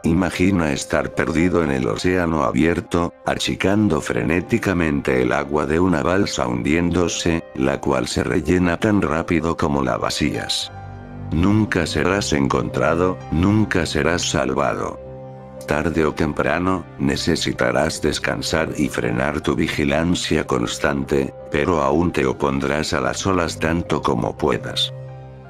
Imagina estar perdido en el océano abierto, achicando frenéticamente el agua de una balsa hundiéndose, la cual se rellena tan rápido como la vacías. Nunca serás encontrado, nunca serás salvado. Tarde o temprano, necesitarás descansar y frenar tu vigilancia constante, pero aún te opondrás a las olas tanto como puedas.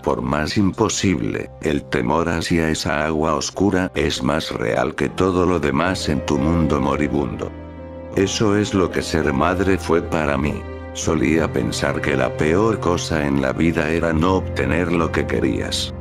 Por más imposible, el temor hacia esa agua oscura es más real que todo lo demás en tu mundo moribundo. Eso es lo que ser madre fue para mí. Solía pensar que la peor cosa en la vida era no obtener lo que querías.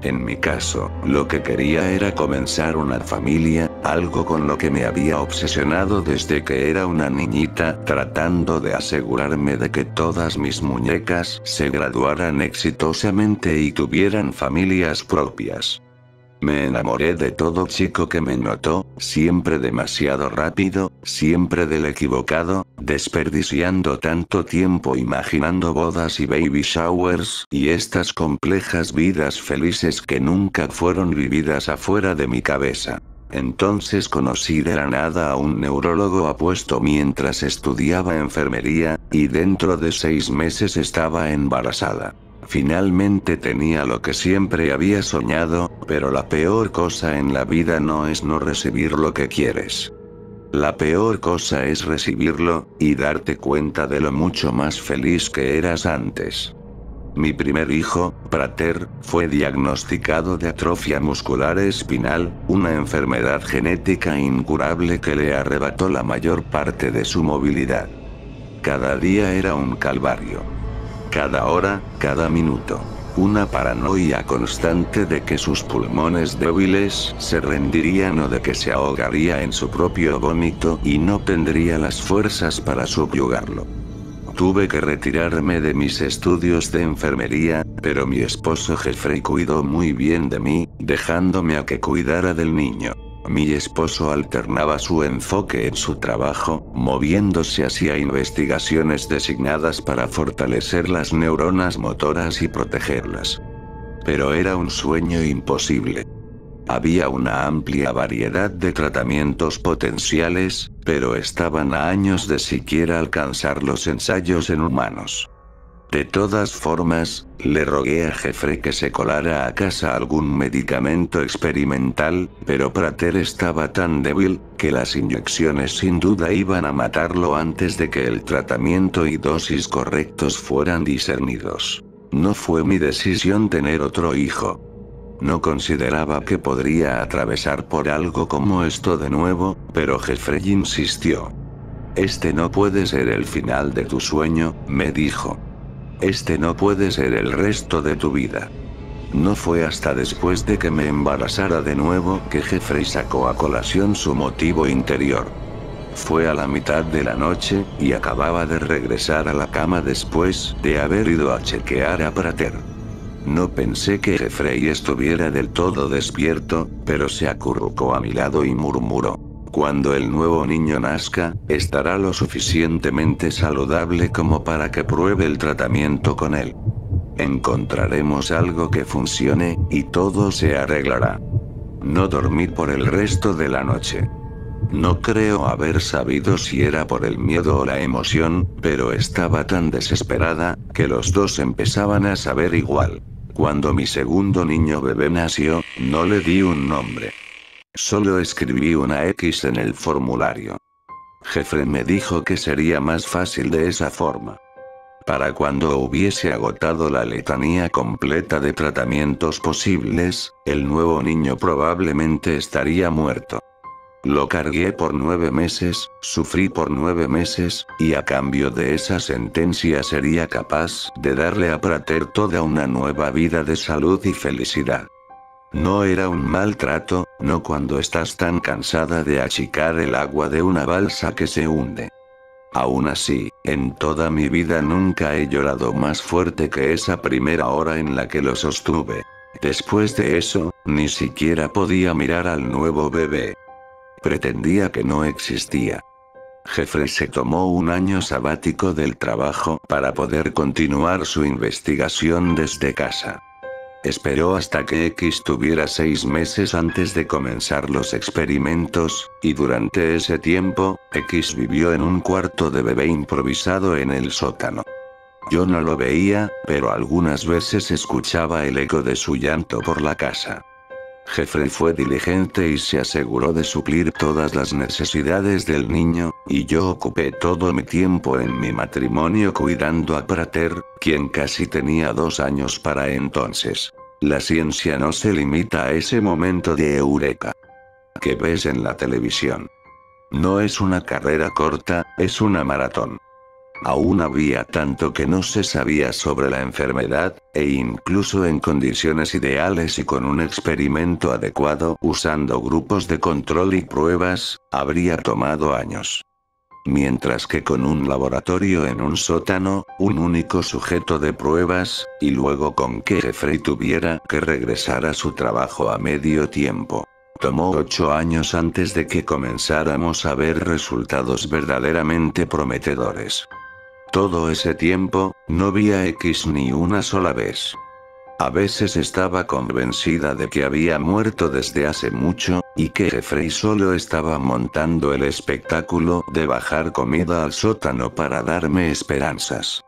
En mi caso, lo que quería era comenzar una familia, algo con lo que me había obsesionado desde que era una niñita, tratando de asegurarme de que todas mis muñecas se graduaran exitosamente y tuvieran familias propias. Me enamoré de todo chico que me notó, siempre demasiado rápido, siempre del equivocado, desperdiciando tanto tiempo imaginando bodas y baby showers y estas complejas vidas felices que nunca fueron vividas afuera de mi cabeza. Entonces conocí de la nada a un neurólogo apuesto mientras estudiaba enfermería, y dentro de 6 meses estaba embarazada. Finalmente tenía lo que siempre había soñado, pero la peor cosa en la vida no es no recibir lo que quieres. La peor cosa es recibirlo, y darte cuenta de lo mucho más feliz que eras antes. Mi primer hijo, Prater, fue diagnosticado de atrofia muscular espinal, una enfermedad genética incurable que le arrebató la mayor parte de su movilidad. Cada día era un calvario. Cada hora, cada minuto. Una paranoia constante de que sus pulmones débiles se rendirían o de que se ahogaría en su propio vómito y no tendría las fuerzas para subyugarlo. Tuve que retirarme de mis estudios de enfermería, pero mi esposo Jeffrey cuidó muy bien de mí, dejándome a que cuidara del niño. Mi esposo alternaba su enfoque en su trabajo, moviéndose hacia investigaciones designadas para fortalecer las neuronas motoras y protegerlas. Pero era un sueño imposible. Había una amplia variedad de tratamientos potenciales, pero estaban a años de siquiera alcanzar los ensayos en humanos. De todas formas, le rogué a Jeffrey que se colara a casa algún medicamento experimental, pero Prater estaba tan débil, que las inyecciones sin duda iban a matarlo antes de que el tratamiento y dosis correctos fueran discernidos. No fue mi decisión tener otro hijo. No consideraba que podría atravesar por algo como esto de nuevo, pero Jeffrey insistió. Este no puede ser el final de tu sueño, me dijo. Este no puede ser el resto de tu vida. No fue hasta después de que me embarazara de nuevo que Jeffrey sacó a colación su motivo interior. Fue a la mitad de la noche, y acababa de regresar a la cama después de haber ido a chequear a Prater. No pensé que Jeffrey estuviera del todo despierto, pero se acurrucó a mi lado y murmuró. Cuando el nuevo niño nazca, estará lo suficientemente saludable como para que pruebe el tratamiento con él. Encontraremos algo que funcione, y todo se arreglará. No dormí por el resto de la noche. No creo haber sabido si era por el miedo o la emoción, pero estaba tan desesperada, que los dos empezaban a saber igual. Cuando mi segundo niño bebé nació, no le di un nombre. Solo escribí una X en el formulario. Jeffrey me dijo que sería más fácil de esa forma. Para cuando hubiese agotado la letanía completa de tratamientos posibles, el nuevo niño probablemente estaría muerto. Lo cargué por 9 meses, sufrí por 9 meses, y a cambio de esa sentencia sería capaz de darle a Prater toda una nueva vida de salud y felicidad. No era un maltrato, no cuando estás tan cansada de achicar el agua de una balsa que se hunde. Aún así, en toda mi vida nunca he llorado más fuerte que esa primera hora en la que lo sostuve. Después de eso, ni siquiera podía mirar al nuevo bebé. Pretendía que no existía. Jeffrey se tomó un año sabático del trabajo para poder continuar su investigación desde casa. Esperó hasta que X tuviera 6 meses antes de comenzar los experimentos, y durante ese tiempo, X vivió en un cuarto de bebé improvisado en el sótano. Yo no lo veía, pero algunas veces escuchaba el eco de su llanto por la casa. Jeffrey fue diligente y se aseguró de suplir todas las necesidades del niño, y yo ocupé todo mi tiempo en mi matrimonio cuidando a Prater, quien casi tenía 2 años para entonces. La ciencia no se limita a ese momento de eureka que ves en la televisión. No es una carrera corta, es una maratón. Aún había tanto que no se sabía sobre la enfermedad, e incluso en condiciones ideales y con un experimento adecuado usando grupos de control y pruebas, habría tomado años. Mientras que con un laboratorio en un sótano, un único sujeto de pruebas, y luego con que Jeffrey tuviera que regresar a su trabajo a medio tiempo. Tomó 8 años antes de que comenzáramos a ver resultados verdaderamente prometedores. Todo ese tiempo, no vi a X ni una sola vez. A veces estaba convencida de que había muerto desde hace mucho, y que Jeffrey solo estaba montando el espectáculo de bajar comida al sótano para darme esperanzas.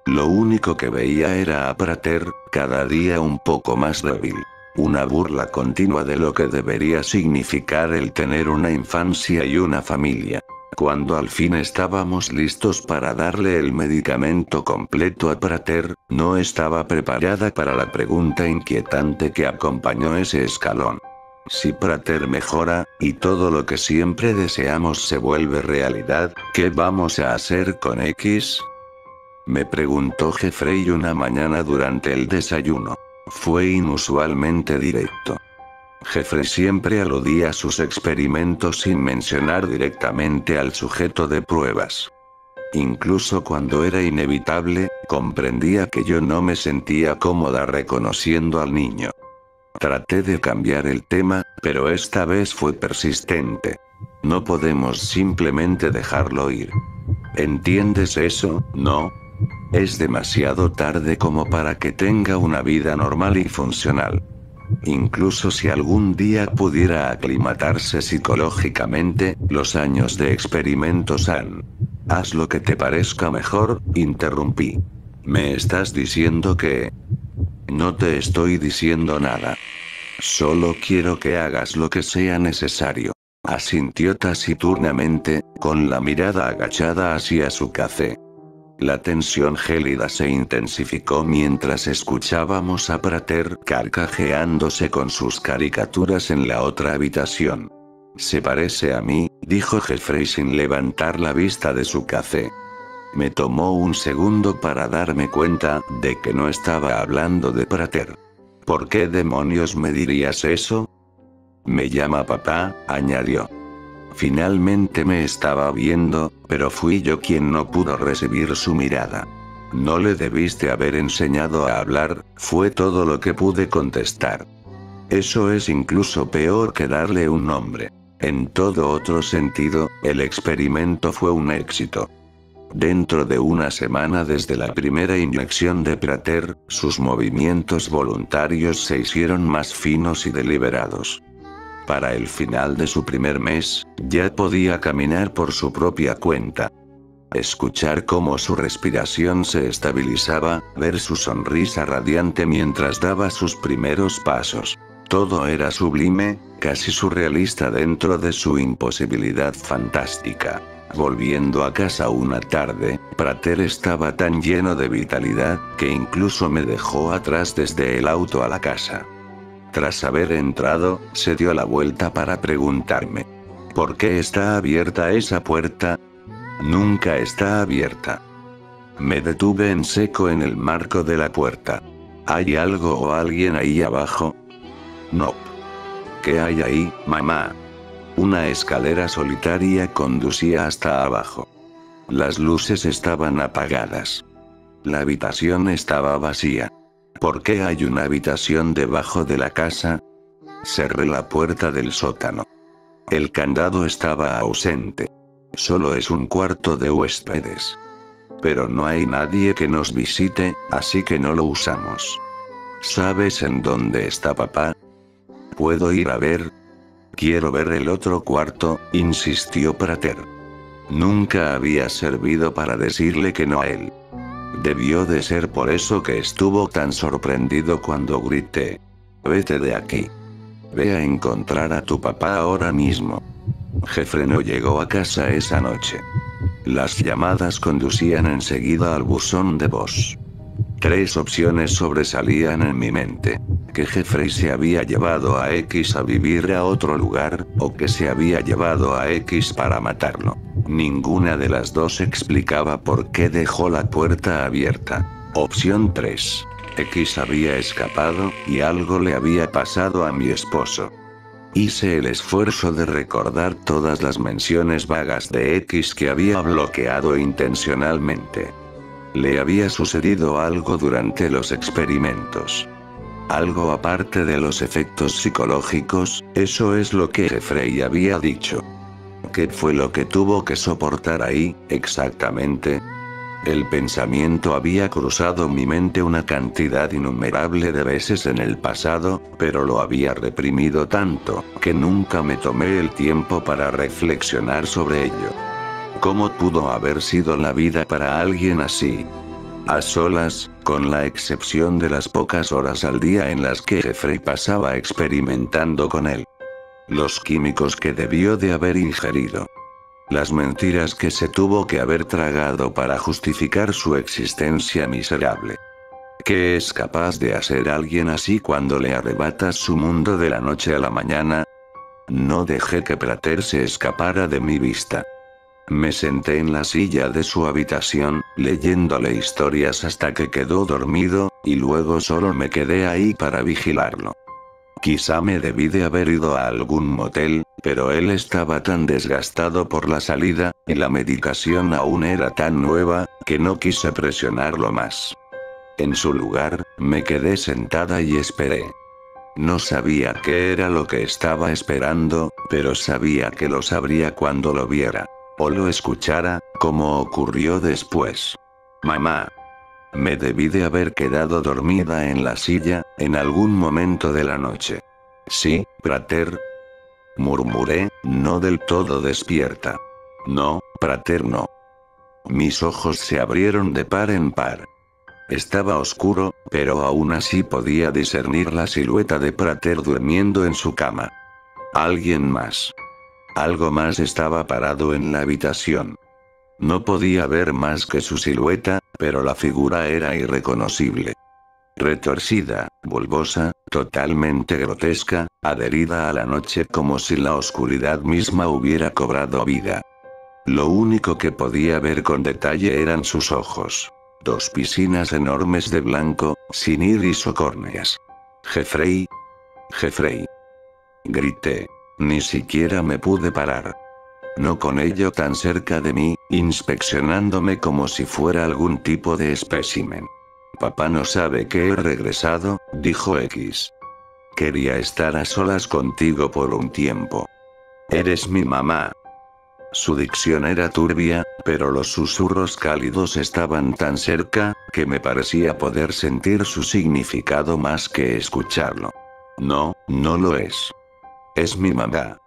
Lo único que veía era a Prater, cada día un poco más débil. Una burla continua de lo que debería significar el tener una infancia y una familia. Cuando al fin estábamos listos para darle el medicamento completo a Prater, no estaba preparada para la pregunta inquietante que acompañó ese escalón. Si Prater mejora, y todo lo que siempre deseamos se vuelve realidad, ¿qué vamos a hacer con X? Me preguntó Jeffrey una mañana durante el desayuno. Fue inusualmente directo. Jeffrey siempre aludía a sus experimentos sin mencionar directamente al sujeto de pruebas. Incluso cuando era inevitable, comprendía que yo no me sentía cómoda reconociendo al niño. Traté de cambiar el tema, pero esta vez fue persistente. No podemos simplemente dejarlo ir. ¿Entiendes eso, no? Es demasiado tarde como para que tenga una vida normal y funcional. Incluso si algún día pudiera aclimatarse psicológicamente, los años de experimentos han... Haz lo que te parezca mejor, interrumpí. ¿Me estás diciendo que...? No te estoy diciendo nada. Solo quiero que hagas lo que sea necesario. Asintió taciturnamente, con la mirada agachada hacia su café. La tensión gélida se intensificó mientras escuchábamos a Prater carcajeándose con sus caricaturas en la otra habitación. Se parece a mí, dijo Jeffrey sin levantar la vista de su café. Me tomó un segundo para darme cuenta de que no estaba hablando de Prater. ¿Por qué demonios me dirías eso? Me llama papá, añadió. Finalmente me estaba viendo, pero fui yo quien no pudo recibir su mirada. No le debiste haber enseñado a hablar, fue todo lo que pude contestar. Eso es incluso peor que darle un nombre. En todo otro sentido, el experimento fue un éxito. Dentro de una semana desde la primera inyección de Prater, sus movimientos voluntarios se hicieron más finos y deliberados. Para el final de su primer mes, ya podía caminar por su propia cuenta. Escuchar cómo su respiración se estabilizaba, ver su sonrisa radiante mientras daba sus primeros pasos. Todo era sublime, casi surrealista dentro de su imposibilidad fantástica. Volviendo a casa una tarde, Prater estaba tan lleno de vitalidad, que incluso me dejó atrás desde el auto a la casa. Tras haber entrado, se dio la vuelta para preguntarme: ¿por qué está abierta esa puerta? Nunca está abierta. Me detuve en seco en el marco de la puerta. ¿Hay algo o alguien ahí abajo? No. ¿Qué hay ahí, mamá? Una escalera solitaria conducía hasta abajo. Las luces estaban apagadas. La habitación estaba vacía. ¿Por qué hay una habitación debajo de la casa? Cerré la puerta del sótano. El candado estaba ausente. Solo es un cuarto de huéspedes. Pero no hay nadie que nos visite, así que no lo usamos. ¿Sabes en dónde está papá? ¿Puedo ir a ver? Quiero ver el otro cuarto, insistió Prater. Nunca había servido para decirle que no a él. Debió de ser por eso que estuvo tan sorprendido cuando grité. Vete de aquí. Ve a encontrar a tu papá ahora mismo. Jeffrey no llegó a casa esa noche. Las llamadas conducían enseguida al buzón de voz. 3 opciones sobresalían en mi mente. Que Jeffrey se había llevado a X a vivir a otro lugar, o que se había llevado a X para matarlo. Ninguna de las dos explicaba por qué dejó la puerta abierta. Opción 3. X había escapado, y algo le había pasado a mi esposo. Hice el esfuerzo de recordar todas las menciones vagas de X que había bloqueado intencionalmente. Le había sucedido algo durante los experimentos. Algo aparte de los efectos psicológicos, eso es lo que Jeffrey había dicho. ¿Qué fue lo que tuvo que soportar ahí, exactamente? El pensamiento había cruzado mi mente una cantidad innumerable de veces en el pasado, pero lo había reprimido tanto, que nunca me tomé el tiempo para reflexionar sobre ello. ¿Cómo pudo haber sido la vida para alguien así? A solas, con la excepción de las pocas horas al día en las que Jeffrey pasaba experimentando con él. Los químicos que debió de haber ingerido. Las mentiras que se tuvo que haber tragado para justificar su existencia miserable. ¿Qué es capaz de hacer alguien así cuando le arrebatas su mundo de la noche a la mañana? No dejé que Prater se escapara de mi vista. Me senté en la silla de su habitación, leyéndole historias hasta que quedó dormido, y luego solo me quedé ahí para vigilarlo. Quizá me debí de haber ido a algún motel, pero él estaba tan desgastado por la salida, y la medicación aún era tan nueva, que no quise presionarlo más. En su lugar, me quedé sentada y esperé. No sabía qué era lo que estaba esperando, pero sabía que lo sabría cuando lo viera. O lo escuchara, como ocurrió después. Mamá. Me debí de haber quedado dormida en la silla, en algún momento de la noche. Sí, Prater. Murmuré, no del todo despierta. No, Prater no. Mis ojos se abrieron de par en par. Estaba oscuro, pero aún así podía discernir la silueta de Prater durmiendo en su cama. Alguien más. Algo más estaba parado en la habitación. No podía ver más que su silueta, pero la figura era irreconocible. Retorcida, bulbosa, totalmente grotesca, adherida a la noche como si la oscuridad misma hubiera cobrado vida. Lo único que podía ver con detalle eran sus ojos. 2 piscinas enormes de blanco, sin iris o córneas. Jeffrey. Jeffrey. Grité. Ni siquiera me pude parar. No con ello tan cerca de mí, inspeccionándome como si fuera algún tipo de espécimen. Papá no sabe que he regresado, dijo X. Quería estar a solas contigo por un tiempo. Eres mi mamá. Su dicción era turbia, pero los susurros cálidos estaban tan cerca, que me parecía poder sentir su significado más que escucharlo. No, no lo es. Es mi mamá.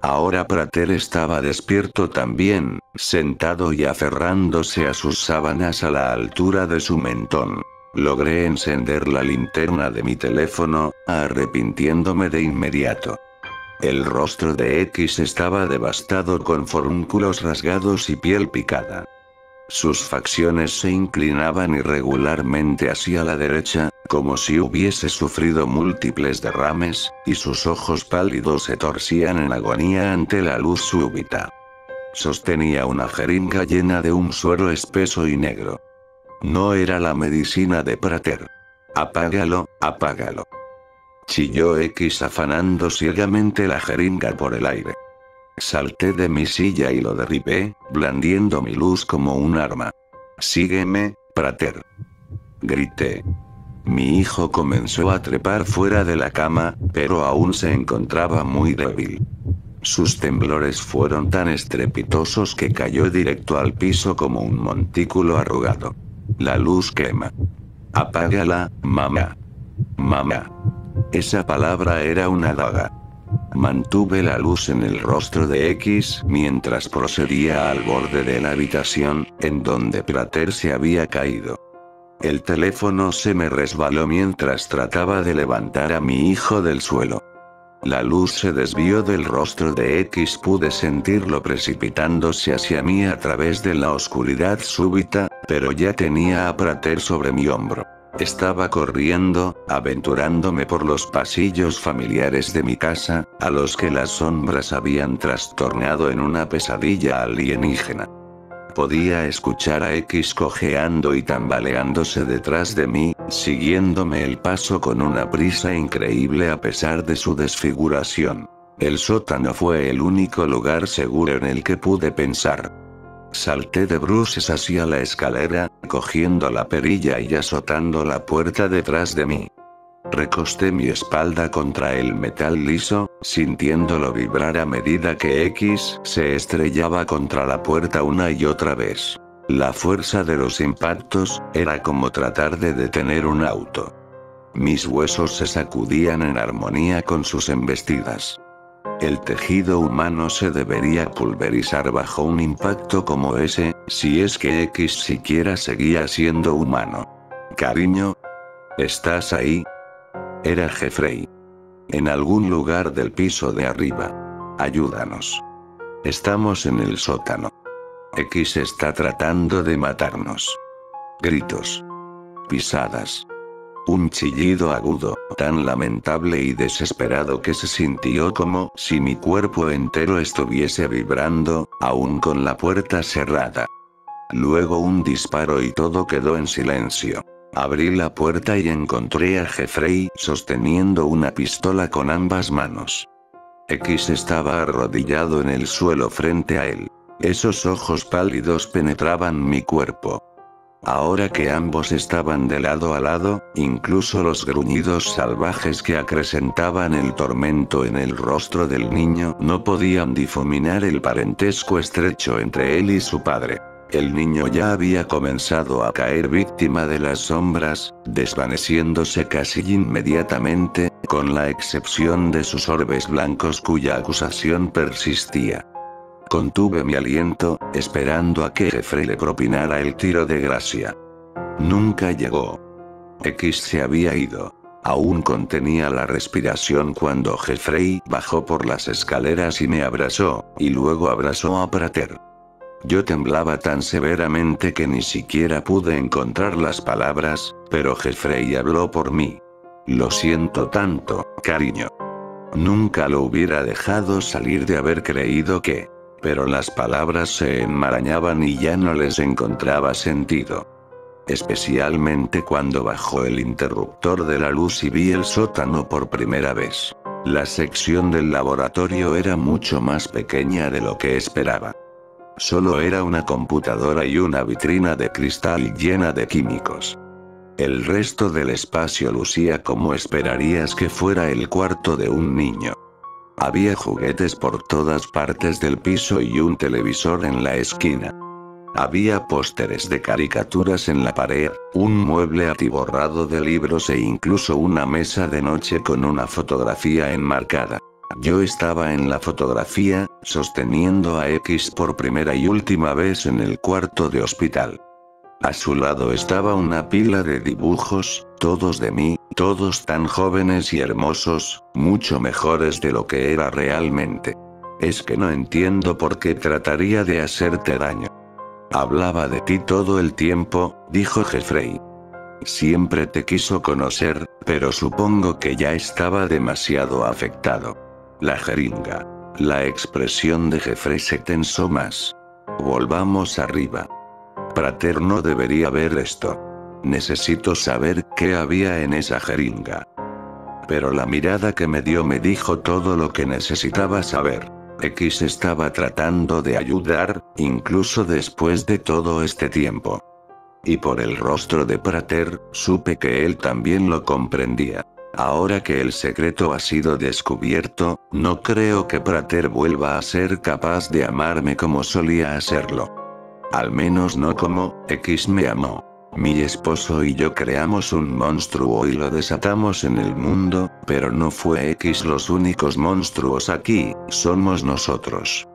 Ahora Prater estaba despierto también, sentado y aferrándose a sus sábanas a la altura de su mentón. Logré encender la linterna de mi teléfono, arrepintiéndome de inmediato. El rostro de X estaba devastado con forúnculos rasgados y piel picada. Sus facciones se inclinaban irregularmente hacia la derecha, como si hubiese sufrido múltiples derrames, y sus ojos pálidos se torcían en agonía ante la luz súbita. Sostenía una jeringa llena de un suero espeso y negro. No era la medicina de Prater. Apágalo, apágalo. Chilló X afanando ciegamente la jeringa por el aire. Salté de mi silla y lo derribé, blandiendo mi luz como un arma. Sígueme, Prater. Grité. Mi hijo comenzó a trepar fuera de la cama, pero aún se encontraba muy débil. Sus temblores fueron tan estrepitosos que cayó directo al piso como un montículo arrugado. La luz quema. Apágala, mamá. Mamá. Esa palabra era una daga. Mantuve la luz en el rostro de X mientras procedía al borde de la habitación, en donde Prater se había caído. El teléfono se me resbaló mientras trataba de levantar a mi hijo del suelo. La luz se desvió del rostro de X, pude sentirlo precipitándose hacia mí a través de la oscuridad súbita, pero ya tenía a Prater sobre mi hombro. Estaba corriendo, aventurándome por los pasillos familiares de mi casa, a los que las sombras habían trastornado en una pesadilla alienígena. Podía escuchar a X cojeando y tambaleándose detrás de mí, siguiéndome el paso con una prisa increíble a pesar de su desfiguración. El sótano fue el único lugar seguro en el que pude pensar. Salté de bruces hacia la escalera, cogiendo la perilla y azotando la puerta detrás de mí. Recosté mi espalda contra el metal liso, sintiéndolo vibrar a medida que X se estrellaba contra la puerta una y otra vez. La fuerza de los impactos era como tratar de detener un auto. Mis huesos se sacudían en armonía con sus embestidas. El tejido humano se debería pulverizar bajo un impacto como ese, si es que X siquiera seguía siendo humano. Cariño. ¿Estás ahí? Era Jeffrey. En algún lugar del piso de arriba. Ayúdanos. Estamos en el sótano. X está tratando de matarnos. Gritos. Pisadas. Un chillido agudo, tan lamentable y desesperado que se sintió como si mi cuerpo entero estuviese vibrando, aún con la puerta cerrada. Luego un disparo y todo quedó en silencio. Abrí la puerta y encontré a Jeffrey sosteniendo una pistola con ambas manos. X estaba arrodillado en el suelo frente a él. Esos ojos pálidos penetraban mi cuerpo. Ahora que ambos estaban de lado a lado, incluso los gruñidos salvajes que acrecentaban el tormento en el rostro del niño no podían difuminar el parentesco estrecho entre él y su padre. El niño ya había comenzado a caer víctima de las sombras, desvaneciéndose casi inmediatamente, con la excepción de sus orbes blancos cuya acusación persistía. Contuve mi aliento, esperando a que Jeffrey le propinara el tiro de gracia. Nunca llegó. X se había ido. Aún contenía la respiración cuando Jeffrey bajó por las escaleras y me abrazó, y luego abrazó a Prater. Yo temblaba tan severamente que ni siquiera pude encontrar las palabras, pero Jeffrey habló por mí. Lo siento tanto, cariño. Nunca lo hubiera dejado salir de haber creído que... Pero las palabras se enmarañaban y ya no les encontraba sentido. Especialmente cuando bajó el interruptor de la luz y vi el sótano por primera vez. La sección del laboratorio era mucho más pequeña de lo que esperaba. Solo era una computadora y una vitrina de cristal llena de químicos. El resto del espacio lucía como esperarías que fuera el cuarto de un niño. Había juguetes por todas partes del piso y un televisor en la esquina. Había pósteres de caricaturas en la pared, un mueble atiborrado de libros e incluso una mesa de noche con una fotografía enmarcada. Yo estaba en la fotografía, sosteniendo a X por primera y última vez en el cuarto de hospital. A su lado estaba una pila de dibujos, todos de mí, todos tan jóvenes y hermosos, mucho mejores de lo que era realmente. Es que no entiendo por qué trataría de hacerte daño. Hablaba de ti todo el tiempo, dijo Jeffrey. Siempre te quiso conocer, pero supongo que ya estaba demasiado afectado. La jeringa. La expresión de Jeffrey se tensó más. Volvamos arriba. Prater no debería ver esto. Necesito saber qué había en esa jeringa. Pero la mirada que me dio me dijo todo lo que necesitaba saber. X estaba tratando de ayudar, incluso después de todo este tiempo. Y por el rostro de Prater, supe que él también lo comprendía. Ahora que el secreto ha sido descubierto, no creo que Prater vuelva a ser capaz de amarme como solía hacerlo. Al menos no como X me amó. Mi esposo y yo creamos un monstruo y lo desatamos en el mundo, pero no fue X los únicos monstruos aquí, somos nosotros.